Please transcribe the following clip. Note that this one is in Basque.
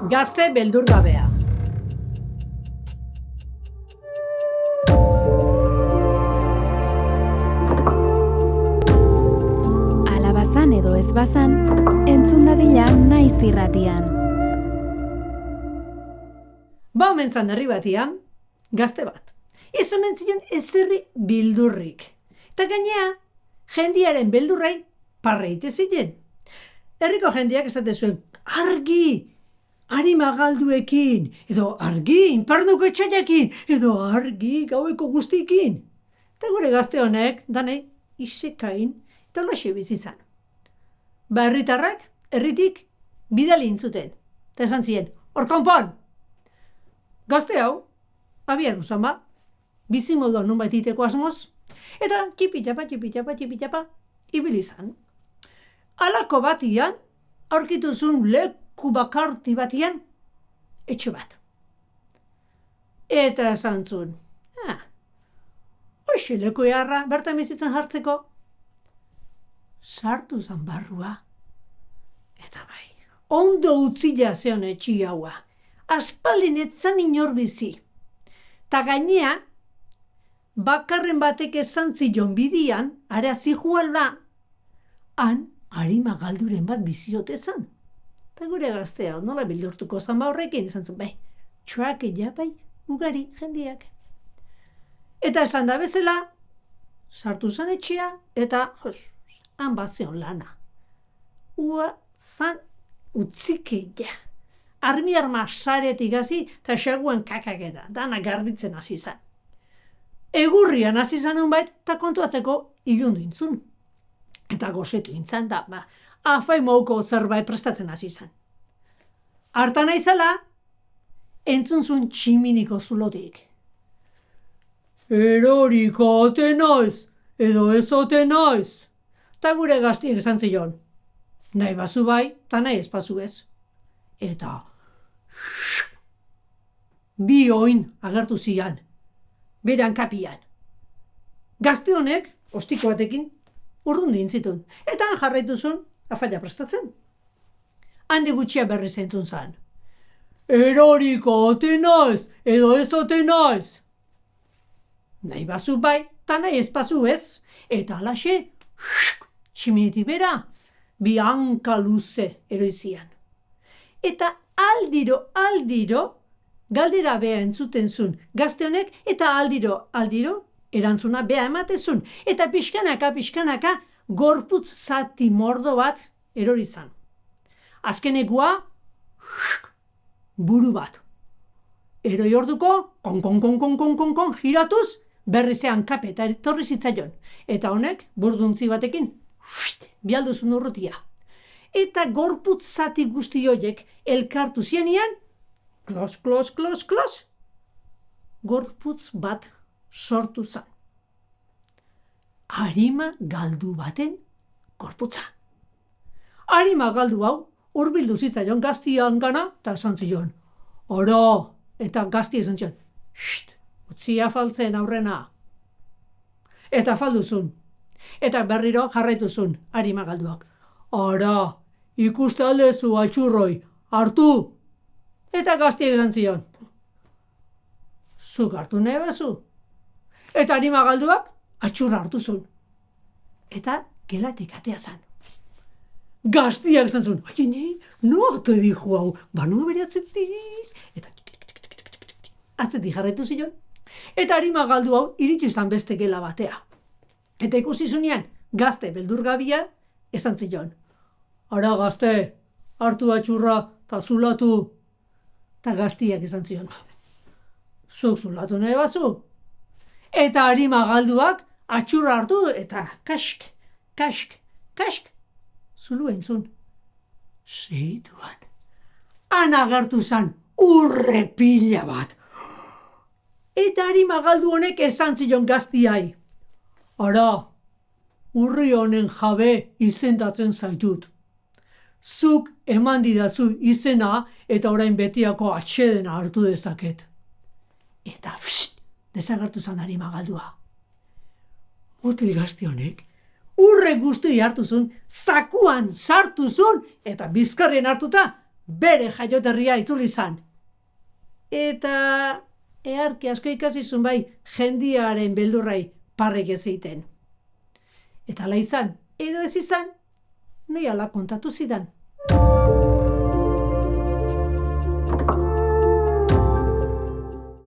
Gazte beldurgabea. Ala bazan edo ez bazan, entzun dadila naiz irratian. Ba omentzan herri batian, gazte bat. Ez omen ziren ezerri bildurrik. Eta gainea, jendiaren beldurrei parreite ziren. Herriko jendiak esate zuen, argi! Arima galduekin, edo argi, inparnuko etxaiakin, edo argi, gaueko guztikin. Eta gure gazte honek, danei, isekain, eta laxe bizizan. Ba herritarrak, herritik, bidali intzuten. Eta esan ziren, hor konpon! Gazte hau, abia duzama, bizimoduan nunbait iteko asmoz, eta txipitapa, ibilizan. Halako batian, aurkitu zuen leku bakarti batian, etxe bat. Eta esan zuen, hoxe leku eharra bertan bizitzen jartzeko, sartu zan barrua. Eta bai, ondo utzila zeon etxi haua, aspaldin etzan inor bizi. Ta gainea, bakarren batek esan zion bidian, ara zijual da, han arima galduren bat biziote zan. Eta gure gaztea, nola bildurtuko zan ba horrekin, esan zuen, bai, txoak bai, ugari jendiak. Eta esan da bezala, sartu zan etxea, eta, han bat zeon lana. Ua zan utzikeia. Arma saretik hasi, eta xerguen kakaketa, dana garbitzen hasi zan. Egurrian hasi zan unbait, eta kontuatzeko ilundu intzun. Eta gozetu intzan, da, afai mouko zerbait prestatzen hasi zan. Hartan aizela, entzun zuen tximiniko zulotik. Eroriko ote naiz, edo ez ote naiz. Ta gure gaztiek esan zion. Nahi bazu bai, ta nahi ez bazu ez. Eta bi oin agertu zian, beran kapian. Gazte honek, ostiko batekin, urrun dintzitun. Eta han jarraitu zuen, afaila prestatzen. Handi gutxia berri zentzun zan. Eroriko ote naiz, edo ez ote naiz. Nahi bazu bai, ta nahi ez bazu ez. Eta alaxe, tximiniti bera, bi hanka luze eroizian. Eta aldiro, galdera bea entzuten zuen gazte honek, eta aldiro, erantzuna bea ematezun. Eta pixkanaka, gorputz zati mordo bat erorizan. Azkenekua, buru bat. Eroi orduko, kon, giratuz, berrizean kape eta etorri zitzaion. Eta honek, burduntzi batekin, bialduzun urrutia. Eta gorputz zati guzti horiek elkartu zienian, klos, gorputz bat sortu zan. Arima galdu baten gorputza. Arima galdu hau, hurbildu zitzaion gaztian gana, eta esan zion, oro, eta gazti esan zion, utzia faltzen aurrena. Eta falduzun. Eta berriro jarraituzun, arima galduak. Ara, ikuste aldezu atxurroi, hartu! Eta gaztiek esan zion. Zuk hartu nahi bazu. Eta arima galduak atxurra hartu zuen. Eta gelatik atea zan. Gaztiak esan zuen, no arte dijo hau, banu bere atzetik. Eta atzetik jarraitu zion. Eta arima galdu hau iritsi zan beste gela batea. Eta ikusi zunean, gazte beldurgabia esan zion. Ara gazte, hartu atxurra eta zulatu. Eta gaztiak esan zion. Zuk zulatu nahi bazu. Eta arima galduak atxurra hartu eta kask, zulu entzun. Seituan. Han agertu zan urre pila bat. Eta arima galdu honek esan zion gaztiai. Ara, urri honen jabe izendatzen zaitut. Zuk eman didazu izena eta orain betiako atsedena hartu dezaket. Eta desagertu zan arima galdua. Mutil gazti honek, urre guzti hartu zuen, zakuan sartu zuen, eta bizkarrien hartuta, bere jaioterria itzuli zan. Eta eharki asko ikasizun bai jendiaren beldurrai parrek ez egiten. Eta ala izan, edo ez izan, nahi ala kontatu zidan.